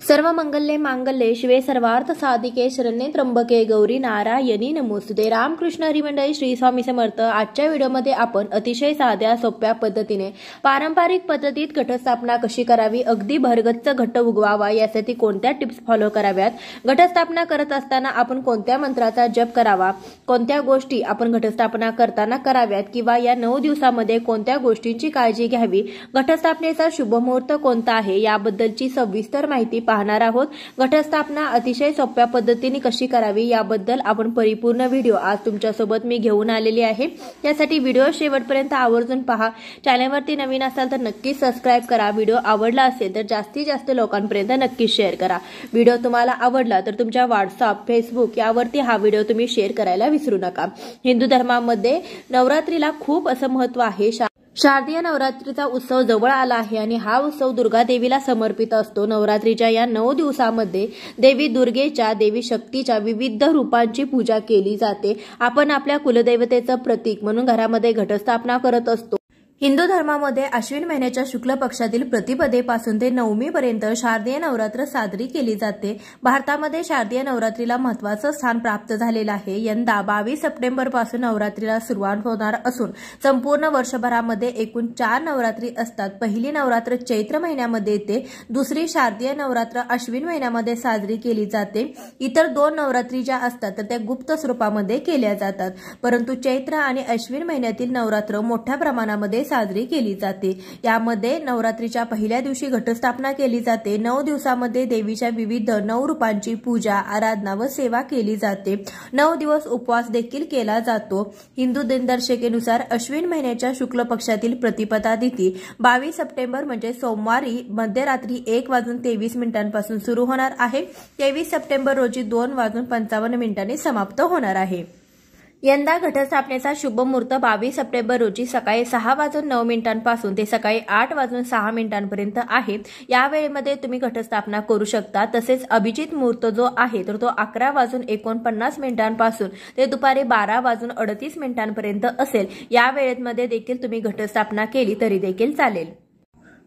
सर्व मंगल्ये मांगल्ये शिवे सर्वार्थ साधिके शरण्ये त्र्यंबके गौरी नारायणी नमोस्तुते। रामकृष्ण हरी मंडळी, श्री स्वामी समर्थ। आजच्या व्हिडिओमध्ये आपण अतिशय साध्या सोप्या पद्धतीने पारंपरिक पद्धतीत घटस्थापना कशी करावी, अगदी भरगच्च घट उगवावा यासाठी कोणत्या टिप्स फॉलो कराव्यात, घटस्थापना करत असताना आपण कोणत्या मंत्राचा जप करावा, कोणत्या गोष्टी आपण घटस्थापना करताना कराव्यात किंवा या 9 दिवसांमध्ये कोणत्या गोष्टींची काळजी घ्यावी, घटस्थापनेचा शुभ मुहूर्त कोणता आहे याबद्दलची सविस्तर माहिती पाहणार आहोत। घटस्थापना अतिशय सोप्या पद्धतीने कशी करावी याबद्दल आपण परिपूर्ण व्हिडिओ आज तुमच्यासोबत मी घेऊन आलेली आहे। त्यासाठी व्हिडिओ शेवटपर्यंत आवर्जून पहा। चॅनलवरती नवीन असाल तर नक्की सबस्क्राइब करा। व्हिडिओ आवडला असेल तर जास्तीत जास्त लोकांपर्यंत नक्की शेअर करा। व्हिडिओ तुम्हाला आवडला तर तुमच्या व्हॉट्सअप, फेसबुक यावरती हा व्हिडिओ तुम्ही शेअर करायला विसरू नका। हिंदू धर्मामध्ये नवरात्रीला खूप असं महत्त्व आहे। शारदीय नवरात्रीचा उत्सव जवळ आला आहे आणि हा उत्सव दुर्गा देवीला समर्पित असतो। नवरात्रीच्या या 9 दिवसांमध्ये देवी दुर्गेच्या, देवी शक्तीच्या विविध रूपांची पूजा केली जाते। आपण आपल्या कुलदैवतेचं प्रतीक म्हणून घरामध्ये घटस्थापना करत असतो। हिंदू धर्मामध्ये अश्विन महिन्याच्या शुक्ल पक्षातील प्रतिपदेपासून ते नवमीपर्यंत शारदीय नवरात्र साजरी केली जाते। भारतामध्ये शारदीय नवरात्रीला महत्त्वाचं स्थान प्राप्त झालेलं आहे। यंदा 22 सप्टेंबर पासून नवरात्रीला सुरुवात होणार असून संपूर्ण वर्षभरामध्ये एकूण 4 नवरात्री असतात। पहिली नवरात्र चैत्र महिन्यामध्ये येते, दुसरी शारदीय नवरात्र अश्विन महिन्यामध्ये साजरी केली जाते। इतर 2 नवरात्री ज्या असतात तर त्या गुप्त स्वरूपामध्ये केल्या जातात, परंतु चैत्र आणि अश्विन महिन्यातील नवरात्र मोठ्या प्रमाणामध्ये साजरी केली जाते। यामध्ये नवरात्रीच्या पहिल्या दिवशी घटस्थापना केली जाते। 9 दिवसांमध्ये देवीच्या विविध 9 रूपांची पूजा, आराधना व सेवा केली जाते। 9 दिवस उपवास देखील केला जातो। हिंदू दिनदर्शिकेनुसार अश्विन महिन्याच्या शुक्ल पक्षातील प्रतिपदा तिथी 22 सप्टेंबर म्हणजे सोमवारी मध्यरात्री 1:23 पासून सुरू होणार आहे। 23 सप्टेंबर रोजी 2:55 समाप्त होणार आहे। यंदा घटस्थापनेचा शुभ मुहूर्त 22 सप्टेंबर रोजी सकाळी 6:09 पासून ते सकाळी 8:06 पर्यंत आहे। या वेळेमध्ये तुम्ही घटस्थापना करू शकता। तसेच अभिजित मुहूर्त जो आहे तर तो 11:49 पासून ते दुपारी 12:38 पर्यंत असेल। या वेळेमध्ये देखील तुम्ही घटस्थापना केली तरी देखील चालेल।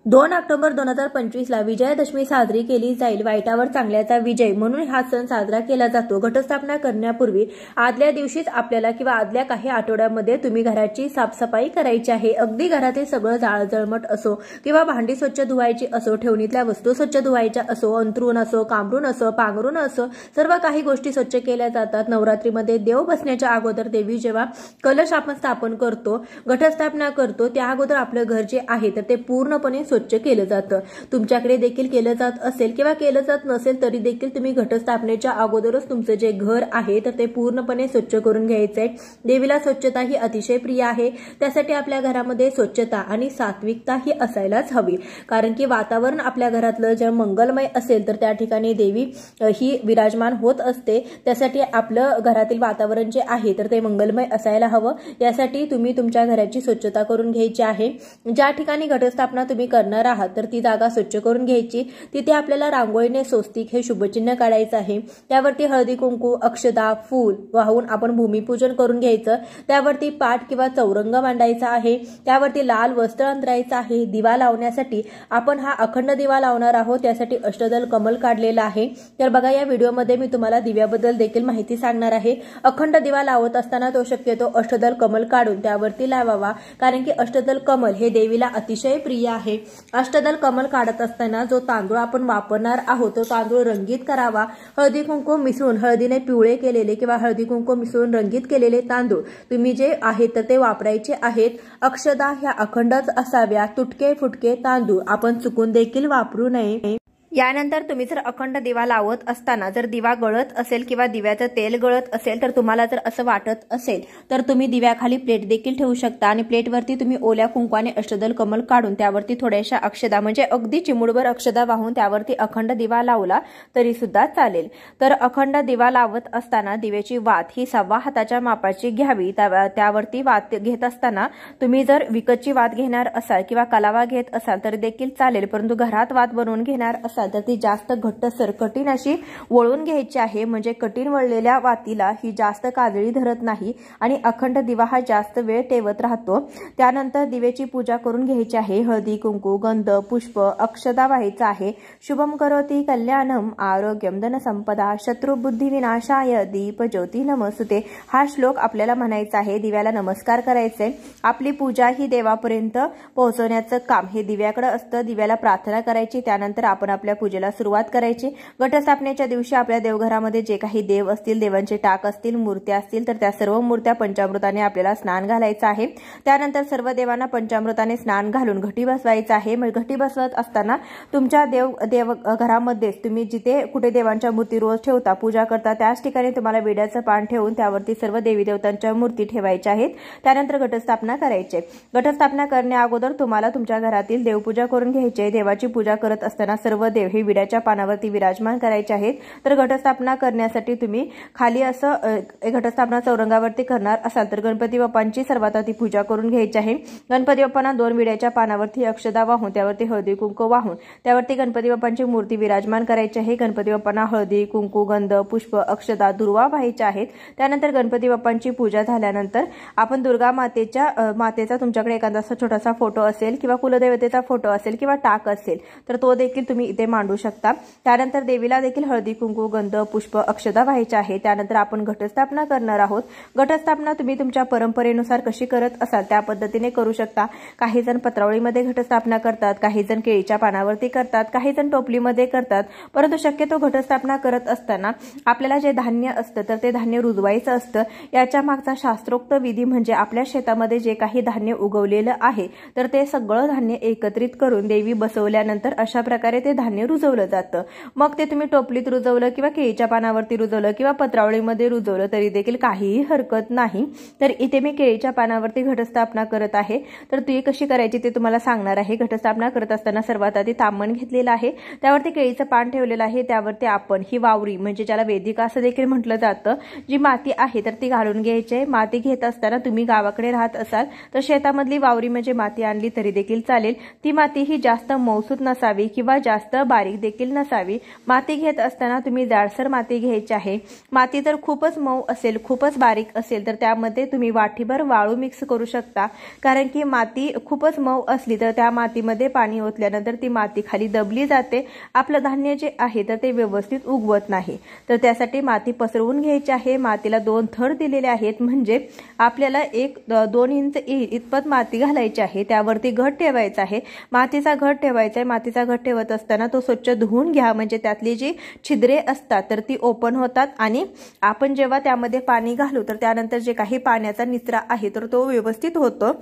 2 ऑक्टोबर 2025 ला विजयादशमी साजरी केली जाईल। वाईटावर चांगल्याचा विजय म्हणून हा सण साजरा केला जातो। घटस्थापना करण्यापूर्वी आदल्या दिवशीच आपल्याला किंवा आदल्या काही आठवड्यामध्ये तुम्ही घराची साफसफाई करायची आहे। अगदी घरातील सगळं जाळजळमट असो किंवा भांडी स्वच्छ धुवायची असो, ठेवणीतल्या वस्तू स्वच्छ धुवायच्या असो, अंथरूण असो, कांबरून असो, पांघरून असो, सर्व काही गोष्टी स्वच्छ केल्या जातात। नवरात्रीमध्ये देव बसण्याच्या अगोदर देवी जेव्हा कलश आपण स्थापन करतो, घटस्थापना करतो, त्या अगोदर आपलं घर जे आहे तर ते पूर्णपणे स्वच्छ केलं जातं। तुमच्याकडे देखील केलं जात असेल किंवा केलं जात नसेल तरी देखील तुम्ही घटस्थापनेच्या अगोदरच तुमचं जे घर आहे तर ते पूर्णपणे स्वच्छ करून घ्यायचंय। देवीला स्वच्छता ही अतिशय प्रिय आहे, त्यासाठी आपल्या घरामध्ये स्वच्छता आणि सात्विकता ही असायलाच हवी। कारण की वातावरण आपल्या घरातलं जे मंगलमय असेल तर त्या ठिकाणी देवी ही विराजमान होत असते। त्यासाठी आपलं घरातील वातावरण जे आहे तर ते मंगलमय असायला हवं। यासाठी तुम्ही तुमच्या घराची स्वच्छता करून घ्यायची आहे। ज्या ठिकाणी घटस्थापना तुम्ही करणार आहात तर ती जागा स्वच्छ करून घ्यायची। तिथे आपल्याला रांगोळीने स्वस्तिक हे शुभचिन्ह काढायचं आहे। त्यावरती हळदी कुंकू, अक्षदा, फूल वाहून आपण भूमिपूजन करून घ्यायचं। त्यावरती पाट किंवा चौरंग मांडायचा आहे। त्यावरती लाल वस्त्र अंतरायचं आहे। दिवा लावण्यासाठी आपण हा अखंड दिवा लावणार आहोत, त्यासाठी अष्टदल कमल काढलेला आहे। तर बघा, या व्हिडिओमध्ये मी तुम्हाला दिव्याबद्दल देखील माहिती सांगणार आहे। अखंड दिवा लावत असताना तो शक्यतो अष्टदल कमल काढून त्यावरती लावावा, कारण की अष्टदल कमल हे देवीला अतिशय प्रिय आहे। अष्टदल कमल काढत असताना जो तांदूळ आपण वापरणार आहोत तो तांदूळ रंगीत करावा। हळदी कुंकू मिसळून, हळदीने पिवळे केलेले किंवा हळदी कुंकू मिसळून रंगीत केलेले तांदूळ तुम्ही जे आहेत तर ते वापरायचे आहेत। अक्षदा ह्या अखंडच असाव्या। तुटके फुटके तांदूळ आपण चुकून देखील वापरू नये। यानंतर तुम्ही जर अखंड दिवा लावत असताना जर दिवा गळत असेल किंवा दिव्याचं तेल गळत असेल तर तुम्हाला जर असं वाटत असेल तर तुम्ही दिव्याखाली प्लेट देखील ठेवू शकता आणि प्लेटवरती तुम्ही ओल्या कुंकवाने अष्टदल कमल काढून त्यावरती थोड्याशा अक्षदा म्हणजे अगदी चिमुडभर अक्षदा वाहून त्यावरती अखंड दिवा लावला तरी सुद्धा चालेल। तर अखंड दिवा लावत असताना दिव्याची वात ही 1.25 हाताच्या मापाची घ्यावी। त्यावरती वात घेत असताना तुम्ही जर विकतची वात घेणार असाल किंवा कलावा घेत असाल तर देखील चालेल, परंतु घरात वात बनवून घेणार असाल असाल तर ती जास्त घट्टसर कठीण अशी वळून घ्यायची आहे, म्हणजे कठीण वळलेल्या वातीला ही जास्त काजळी धरत नाही आणि अखंड दिवा हा जास्त वेळ तेवत राहतो। त्यानंतर दिवेची पूजा करून घ्यायची आहे। हळदी कुंकू गंध पुष्प अक्षता व्हायचा आहे। शुभम करोति कल्याणम आरोग्यम धनसंपदा शत्रुबुद्धी विनाशाय दीप ज्योती नमस्ते हा श्लोक आपल्याला म्हणायचा आहे। दिव्याला नमस्कार करायचे। आपली पूजा ही देवापर्यंत पोहोचवण्याचं काम हे दिव्याकडे असतं। दिव्याला प्रार्थना करायची, त्यानंतर आपण आपल्या पूजेला सुरुवात करायची। घटस्थापनेच्या दिवशी आपल्या देवघरामध्ये जे काही देव असतील, देवांचे टाक असतील, मूर्त्या असतील तर त्या सर्व मूर्त्या पंचामृताने आपल्याला स्नान घालायचं आहे। त्यानंतर सर्व देवांना पंचामृताने स्नान घालून घटी बसवायचं आहे। मग घटी बसवत असताना तुमच्या देवघरामध्येच तुम्ही जिथे कुठे देवांच्या मूर्ती रोज ठेवता, पूजा करता, त्याच ठिकाणी तुम्हाला विड्याचं पान ठेवून त्यावरती सर्व देवी देवतांच्या मूर्ती ठेवायच्या आहेत। त्यानंतर घटस्थापना करायची। घटस्थापना करण्या अगोदर तुम्हाला तुमच्या घरातील देवपूजा करून घ्यायची आहे। देवाची पूजा करत असताना सर्व देव हे विड्याच्या पानावरती विराजमान करायचे आहेत। तर घटस्थापना करण्यासाठी तुम्ही खाली असं घटस्थापना चौरंगावरती करणार असाल तर गणपती बाप्पांची सर्वात आधी पूजा करून घ्यायची आहे। गणपती बाप्पांना 2 विड्याच्या पानावरती अक्षदा वाहून त्यावरती हळदी कुंकू वाहून त्यावरती गणपती बाप्पांची मूर्ती विराजमान करायची आहे। गणपती बाप्पांना हळदी कुंकू गंध पुष्प अक्षदा दुर्वा व्हायच्या आहेत। त्यानंतर गणपती बाप्पांची पूजा झाल्यानंतर आपण दुर्गा मातेचा तुमच्याकडे एखादा छोटासा फोटो असेल किंवा कुलदेवतेचा फोटो असेल किंवा टाक असेल तर तो देखील तुम्ही इथे मांडू शकता। त्यानंतर देवीला देखील हळदी कुंकू गंध पुष्प अक्षदा व्हायच्या आहे। त्यानंतर आपण घटस्थापना करणार आहोत। घटस्थापना तुम्ही तुमच्या परंपरेनुसार कशी करत असाल त्या पद्धतीने करू शकता। काही जण पत्रावळीमध्ये घटस्थापना करतात, काही जण केळीच्या पानावरती करतात, काही जण टोपलीमध्ये करतात, परंतु शक्यतो घटस्थापना करत असताना आपल्याला जे धान्य असतं तर ते धान्य रुजवायचं असतं। याच्या मागचा शास्त्रोक्त विधी म्हणजे आपल्या शेतामध्ये जे काही धान्य उगवलेलं आहे तर ते सगळं धान्य एकत्रित करून देवी बसवल्यानंतर अशा प्रकारे ते धान्य रुजवलं जातं। मग ते तुम्ही टोपलीत रुजवलं किंवा केळीच्या पानावरती रुजवलं किंवा पत्रावळीमध्ये रुजवलं तरी देखील काहीही हरकत नाही। तर इथे मी केळीच्या पानावरती घटस्थापना करत आहे, तर ती कशी करायची ते तुम्हाला सांगणार आहे। घटस्थापना करत असताना सर्वात आधी तांबण घेतलेलं आहे, त्यावरती केळीचं पान ठेवलेलं आहे, त्यावरती आपण ही वावरी म्हणजे ज्याला वेदिका असं देखील म्हटलं जातं जी माती आहे तर ती घालून घ्यायची। माती घेत असताना तुम्ही गावाकडे राहत असाल तर शेतामधली वावरी म्हणजे माती आणली तरी देखील चालेल। ती माती ही जास्त मौसूद नसावी किंवा जास्त बारीक देखील नसावी। माती घेत असताना तुम्ही जाडसर माती घ्यायची आहे। माती जर खूपच मऊ असेल, खूपच बारीक असेल तर त्यामध्ये तुम्ही वाटीभर वाळू मिक्स करू शकता, कारण की माती खूपच मऊ असली तर त्या मातीमध्ये पाणी ओतल्यानंतर ती माती खाली दबली जाते, आपलं धान्य जे आहे तर ते व्यवस्थित उगवत नाही। तर त्यासाठी माती पसरवून घ्यायची आहे। मातीला 2 थर दिलेले आहेत, म्हणजे आपल्याला 1-2 इंच इतपत माती घालायची आहे। त्यावरती घट ठेवायचा आहे, मातीचा घट ठेवायचा आहे। मातीचा घट ठेवत असताना तो स्वच्छ धुवून घ्या, म्हणजे त्यातली जी छिद्रे असतात तर ती ओपन होतात आणि आपण जेव्हा त्यामध्ये पाणी घालू तर त्यानंतर जे काही पाण्याचा निचरा आहे तर तो व्यवस्थित होतो।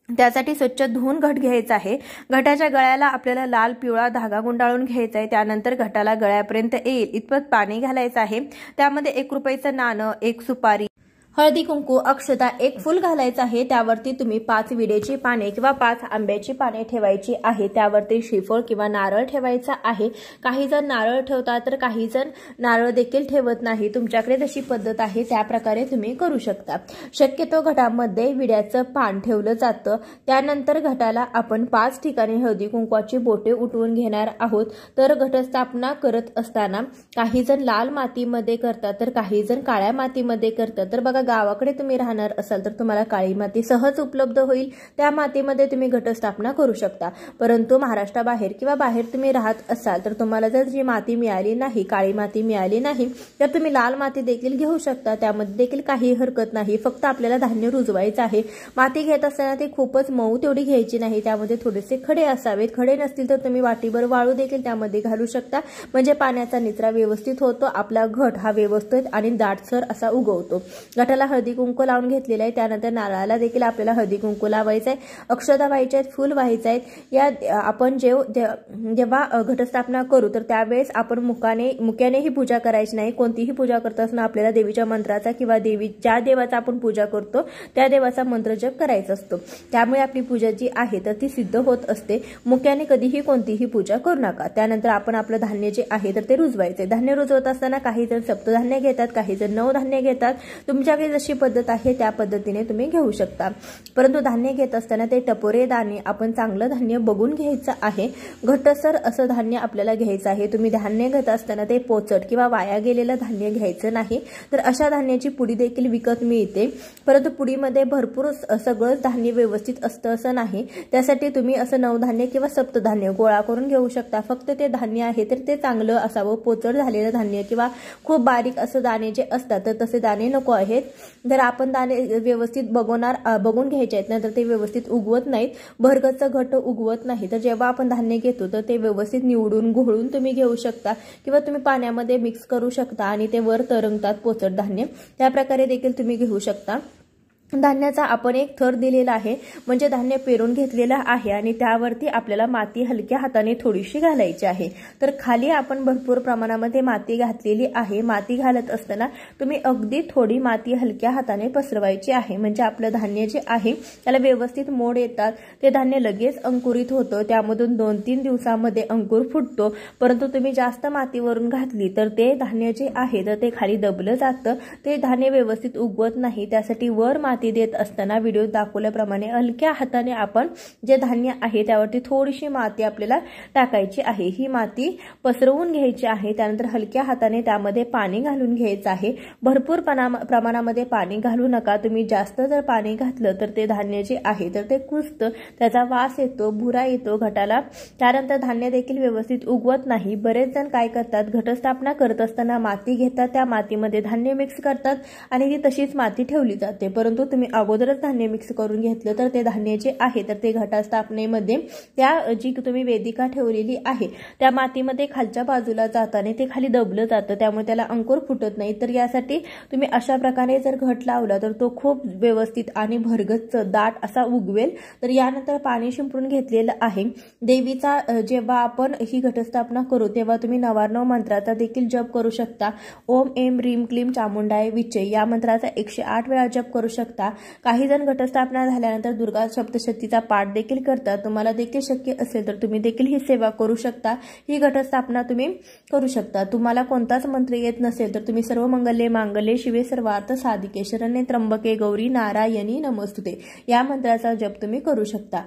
त्यासाठी स्वच्छ धुवून घट घ्यायचा आहे। घटाच्या गळ्याला आपल्याला लाल पिवळा धागा गुंडाळून घ्यायचा आहे। त्यानंतर घटाला गळ्यापर्यंत येईल इतपत पाणी घालायचं आहे। त्यामध्ये 1 रुपयाचं नाणं, 1 सुपारी, हळदी कुंकू अक्षता, 1 फूल घालायचं आहे। त्यावरती तुम्ही 5 विड्याची पाने किंवा 5 आंब्याची पाने ठेवायची आहे। त्यावरती श्रीफळ किंवा नारळ ठेवायचा आहे। काही जण नारळ ठेवतात तर काही जण नारळ देखील ठेवत नाही। तुमच्याकडे जशी पद्धत आहे त्या प्रकारे तुम्ही करू शकता। शक्यतो घटामध्ये विड्याचं पान ठेवलं जातं। त्यानंतर घटाला आपण 5 ठिकाणी हळदी कुंकवाची बोटे उठवून घेणार आहोत। तर घटस्थापना करत असताना काही जण लाल मातीमध्ये करतात तर काही जण काळ्या मातीमध्ये करतात। तर बघा, गावाकडे तुम्ही राहणार असाल तर तुम्हाला काळी माती सहज उपलब्ध होईल, त्या मातीमध्ये तुम्ही घटस्थापना करू शकता। परंतु महाराष्ट्राबाहेर किंवा बाहेर तुम्ही राहत असाल तर तुम्हाला जर जी माती मिळाली नाही, काळी माती मिळाली नाही, तर तुम्ही लाल माती देखील घेऊ शकता। त्यामध्ये देखील काही हरकत नाही, फक्त आपल्याला धान्य रुजवायचं आहे। माती घेत असताना ती खूपच मऊ तेवढी घ्यायची नाही, त्यामध्ये थोडेसे खडे असावेत। खडे नसतील तर तुम्ही वाटीभर वाळू देखील त्यामध्ये घालू शकता, म्हणजे पाण्याचा निचरा व्यवस्थित होतो, आपला घट हा व्यवस्थित आणि दाटसर असा उगवतो। घटाला हळदी कुंकू लावून घेतलेला आहे। त्यानंतर नारळाला देखील आपल्याला हळदी कुंकू लावायचं आहे, अक्षता व्हायच्या आहेत, फूल व्हायचं आहेत। या आपण जेव्हा घटस्थापना करू तर त्यावेळेस आपण मुक्याने ही पूजा करायची नाही। कोणतीही पूजा करत असताना आपल्याला देवीच्या मंत्राचा किंवा ज्या देवाचा आपण पूजा करतो त्या देवाचा मंत्र जप करायचा असतो, त्यामुळे आपली पूजा जी आहे तर ती सिद्ध होत असते। मुक्याने कधीही कोणतीही पूजा करू नका। त्यानंतर आपण आपलं धान्य जे आहे तर ते रुजवायचे। धान्य रुजवत असताना काही जण सप्तधान्य घेतात, काही जण 9 धान्य घेतात। तुमच्याकडे घरी जशी पद्धत आहे त्या पद्धतीने तुम्ही घेऊ शकता। परंतु धान्य घेत असताना ते टपोरे दाणे आपण चांगलं धान्य बघून घ्यायचं आहे। घट्टसर असं धान्य आपल्याला घ्यायचं आहे। तुम्ही धान्य घेत असताना ते पोचट किंवा वाया गेलेलं धान्य घ्यायचं नाही। तर अशा धान्याची पुडी देखील विकत मिळते, परंतु पुडीमध्ये भरपूर सगळं धान्य व्यवस्थित असतं असं नाही। त्यासाठी तुम्ही असं नवधान्य किंवा सप्तधान्य गोळा करून घेऊ शकता। फक्त ते धान्य आहे तर ते चांगलं असावं, पोचट झालेलं धान्य किंवा खूप बारीक असं दाणे जे असतात तर तसे दाणे नको आहेत। जर आपण दाणे व्यवस्थित बघून घ्यायचे आहेत ना तर ते व्यवस्थित उगवत नाहीत, भरगच्च घट्ट उगवत नाही। तर जेव्हा आपण धान्य घेतो तर ते व्यवस्थित निवडून घोळून तुम्ही घेऊ शकता किंवा तुम्ही पाण्यामध्ये मिक्स करू शकता आणि ते वर तरंगतात पोचट धान्य, त्या प्रकारे देखील तुम्ही घेऊ शकता। धान्याचा आपण एक थर दिलेला आहे, म्हणजे धान्य पेरून घेतलेला आहे आणि त्यावरती आपल्याला माती हलक्या हाताने थोडीशी घालायची आहे। तर खाली आपण भरपूर प्रमाणामध्ये माती घातलेली आहे। माती घालत असताना तुम्ही अगदी थोडी माती हलक्या हाताने पसरवायची आहे, म्हणजे आपलं धान्य जे आहे त्याला व्यवस्थित मोड येतात। ते धान्य लगेच अंकुरित होतं, त्यामधून 2-3 दिवसांमध्ये अंकुर फुटतो। परंतु तुम्ही जास्त मातीवरून घातली तर ते धान्य जे आहे तर ते खाली दबलं जातं, ते धान्य व्यवस्थित उगवत नाही। त्यासाठी वर माती देत असताना व्हिडिओ दाखवल्याप्रमाणे हलक्या हाताने आपण जे धान्य आहे त्यावरती थोडीशी माती आपल्याला टाकायची आहे। ही माती पसरवून घ्यायची आहे। त्यानंतर हलक्या हाताने त्यामध्ये पाणी घालून घ्यायचं आहे। भरपूर प्रमाणामध्ये पाणी घालू नका। तुम्ही जास्त जर पाणी घातलं तर ते धान्य जे आहे तर ते कुजतं, त्याचा वास येतो, भुरा येतो घटाला। त्यानंतर धान्य देखील व्यवस्थित उगवत नाही। बरेच जण काय करतात, घटस्थापना करत असताना माती घेतात, त्या मातीमध्ये धान्य मिक्स करतात आणि ती तशीच माती ठेवली जाते। परंतु तुम्ही अगोदरच धान्य मिक्स करून घेतलं तर ते धान्य जे आहे तर ते घटस्थापनेमध्ये त्या जी तुम्ही वेदिका ठेवलेली आहे त्या मातीमध्ये खालच्या बाजूला जाताना ते खाली दबलं जातं, त्यामुळे त्याला अंकुर फुटत नाही। तर यासाठी तुम्ही अशा प्रकारे जर घट लावला तर तो खूप व्यवस्थित आणि भरगच्च दाट असा उगवेल। तर यानंतर पाणी शिंपडून घेतलेलं आहे। देवीचा जेव्हा आपण ही घटस्थापना करू तेव्हा तुम्ही 99 मंत्राचा देखील जप करू शकता। ओम ऐं ह्रीं क्लीं चामुंडाय विचे या मंत्राचा 108 वेळा जप करू शकता। काही जण घटस्थापना झाल्यानंतर दुर्गा सप्तशतीचा पाठ देखील करतात। तुम्हाला देखील शक्य असेल तर तुम्ही देखील ही सेवा करू शकता, ही घटस्थापना तुम्ही करू शकता। तुम्हाला कोणताच मंत्र येत नसेल तर तुम्ही सर्व मंगल्ये मांगल्ये शिवे सर्वार्थ साधिके शरण्ये त्र्यंबके गौरी नारायणी नमोस्तुते या मंत्राचा जप तुम्ही करू शकता।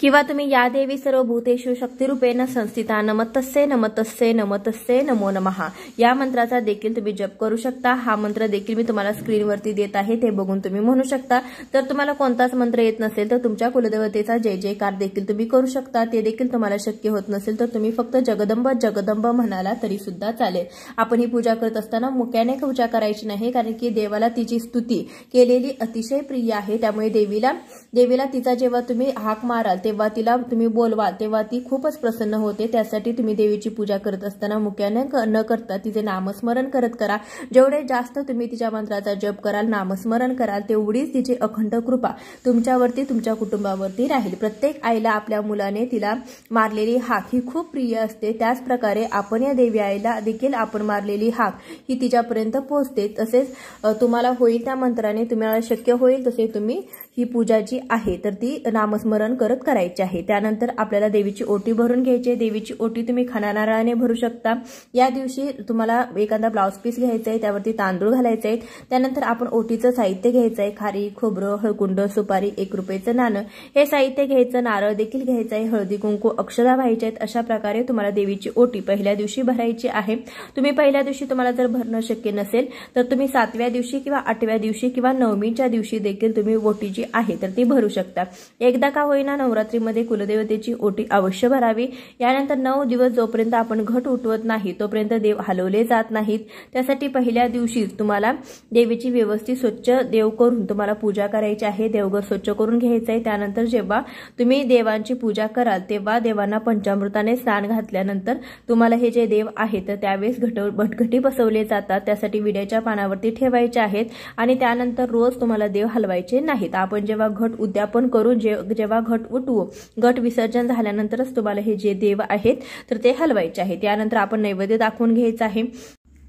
किंवा तुम्ही या देवी सर्व भूतेषु शक्तिरूपेण संस्थिता नमस्तस्ये नमस्तस्ये नमस्तस्ये नमो नमः या मंत्राचा देखील तुम्ही जप करू शकता। हा मंत्र देखील मी तुम्हाला स्क्रीनवरती देत आहे, ते बघून तुम्ही म्हणू शकता। तर तुम्हाला कोणताच मंत्र येत नसेल तर तुमच्या कुलदेवतेचा जय जयकार देखील तुम्ही करू शकता। ते देखील तुम्हाला शक्य होत नसेल तर तुम्ही फक्त जगदंब जगदंब म्हणाला तरी सुद्धा चालेल। आपण ही पूजा करत असताना मुक्याने पूजा करायची नाही, कारण की देवाला तिची स्तुती केलेली अतिशय प्रिय आहे। त्यामुळे देवीला तिचा जेव्हा तुम्ही हाक माराल तेव्हा तिला तुम्ही बोलवाल तेव्हा ती खूपच प्रसन्न होते। त्यासाठी तुम्ही देवीची पूजा करत असताना मुक्याने न करता तिचे नामस्मरण करत करा। जेवढे जास्त तुम्ही तिच्या मंत्राचा जप कराल, नामस्मरण कराल, तेवढीच तिची अखंड कृपा तुमच्यावरती तुमच्या कुटुंबावरती राहील। प्रत्येक आईला आपल्या मुलाने तिला मारलेली हाक ही खूप प्रिय असते, त्याच प्रकारे आपण या देवी आईला देखील आपण मारलेली हाक ही तिच्यापर्यंत पोहोचते। तसेच तुम्हाला होईल त्या मंत्राने तुम्हाला शक्य होईल तसे तुम्ही ही पूजा जी आहे तर ती नामस्मरण करत करायची आहे। त्यानंतर आपल्याला देवीची ओटी भरून घ्यायची आहे। देवीची ओटी तुम्ही खाना नारळाने भरू शकता। या दिवशी तुम्हाला एखादा ब्लाउज पीस घ्यायचा आहे, त्यावरती तांदूळ घालायचे आहेत। त्यानंतर आपण ओटीचं साहित्य घ्यायचं आहे, खारी, खोबरं, हळकुंड, सुपारी, 1 रुपयाचं नाणं हे साहित्य घ्यायचं, नारळ देखील घ्यायचं आहे, हळदी कुंकू, अक्षता व्हायच्या आहेत। अशा प्रकारे तुम्हाला देवीची ओटी पहिल्या दिवशी भरायची आहे। तुम्ही पहिल्या दिवशी तुम्हाला जर भरणं शक्य नसेल तर तुम्ही 7व्या दिवशी किंवा 8व्या दिवशी किंवा 9मीच्या दिवशी देखील तुम्ही ओटी आहे तर ती भरू शकता। एकदा का होईना नवरात्रीमध्ये कुलदेवतेची ओटी अवश्य भरावी। यानंतर 9 दिवस जोपर्यंत आपण घट उठवत नाही तोपर्यंत देव हलवले जात नाहीत। त्यासाठी पहिल्या दिवशीच तुम्हाला देवीची व्यवस्थित स्वच्छ देव करून तुम्हाला पूजा करायची आहे। देवघर स्वच्छ करून घ्यायचं आहे। त्यानंतर जेव्हा तुम्ही देवांची पूजा कराल तेव्हा देवांना पंचामृताने स्नान घातल्यानंतर तुम्हाला हे जे देव आहे तर त्यावेळेस भटघटी बसवले जातात। त्यासाठी विड्याच्या पानावरती ठेवायचे आहेत आणि त्यानंतर रोज तुम्हाला देव हलवायचे नाहीत। आपण जेव्हा घट उद्यापन करून जेव्हा घट उठवू, घट विसर्जन झाल्यानंतरच तुम्हाला हे जे देव आहेत तर ते हलवायचे आहेत। यानंतर आपण नैवेद्य दाखवून घ्यायचा आहे।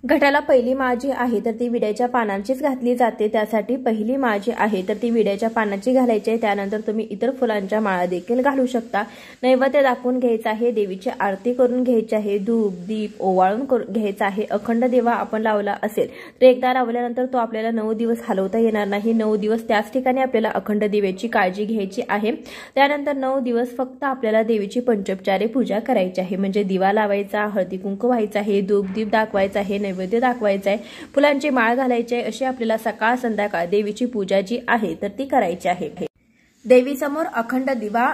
घटाला पहिली माळ जी आहे तर ती विड्याच्या पानांचीच घातली जाते। त्यासाठी पहिली माळ जी आहे तर ती विड्याच्या पानाची घालायची आहे। त्यानंतर तुम्ही इतर फुलांच्या माळा देखील घालू शकता। नैवेद्य दाखवून घ्यायचा आहे, देवीची आरती करून घ्यायची आहे, धूप दीप ओवाळून घ्यायचा आहे। अखंड दिवा आपण लावला असेल तर एकदा लावल्यानंतर तो आपल्याला 9 दिवस हलवता येणार नाही। 9 दिवस त्याच ठिकाणी आपल्याला अखंड दिव्याची काळजी घ्यायची आहे। त्यानंतर 9 दिवस फक्त आपल्याला देवीची पंचोपचारे पूजा करायची आहे, म्हणजे दिवा लावायचा, हळदी कुंकू व्हायचा आहे, धूप दीप दाखवायचा आहे, नैवेद्य दाखवायचा आहे, फुलांची माळ घालायची आहे। अशी आपल्याला सकाळ संध्याकाळ देवीची पूजा जी आहे तर ती करायची आहे। देवीसमोर अखंड दिवा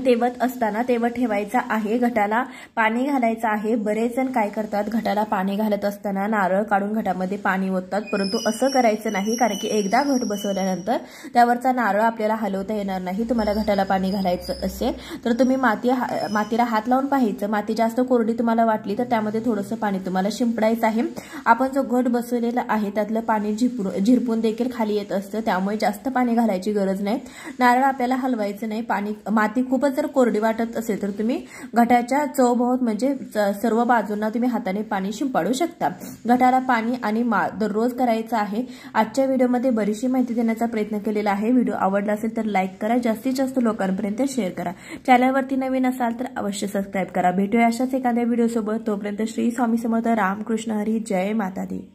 तेवत असताना तेवत ठेवायचा आहे। घटाला पाणी घालायचं आहे। बरेच जण काय करतात, घटाला पाणी घालत असताना नारळ काढून घटामध्ये पाणी ओततात, परंतु असं करायचं नाही, कारण की एकदा घट बसवल्यानंतर त्यावरचा नारळ आपल्याला हलवता येणार नाही। तुम्हाला घटाला पाणी घालायचं असेल तर तुम्ही मातीला हात लावून पाहायचं। माती जास्त कोरडी तुम्हाला वाटली तर त्यामध्ये थोडंसं पाणी तुम्हाला शिंपडायचं आहे। आपण जो घट बसवलेला आहे त्यातलं पाणी झिरपून देखील खाली येत असतं, त्यामुळे जास्त पाणी घालायची गरज नाही। नारळ आपल्याला हलवायचं नाही। माती खूपच जर कोरडी वाटत असेल तर तुम्ही घटाच्या चौभोवत म्हणजे सर्व बाजूंना तुम्ही हाताने पाणी शिंपडू शकता। घटाला पाणी आणि माळ दररोज करायचं आहे। आजच्या व्हिडिओमध्ये बरीचशी माहिती देण्याचा प्रयत्न केलेला आहे। व्हिडिओ आवडला असेल तर लाईक करा, जास्तीत जास्त लोकांपर्यंत शेअर करा। चॅनलवरती नवीन असाल तर अवश्य सबस्क्राईब करा। भेटूया अशाच एखाद्या व्हिडिओ सोबत, तोपर्यंत श्री स्वामी समर्थ, रामकृष्ण हरी, जय माता दी।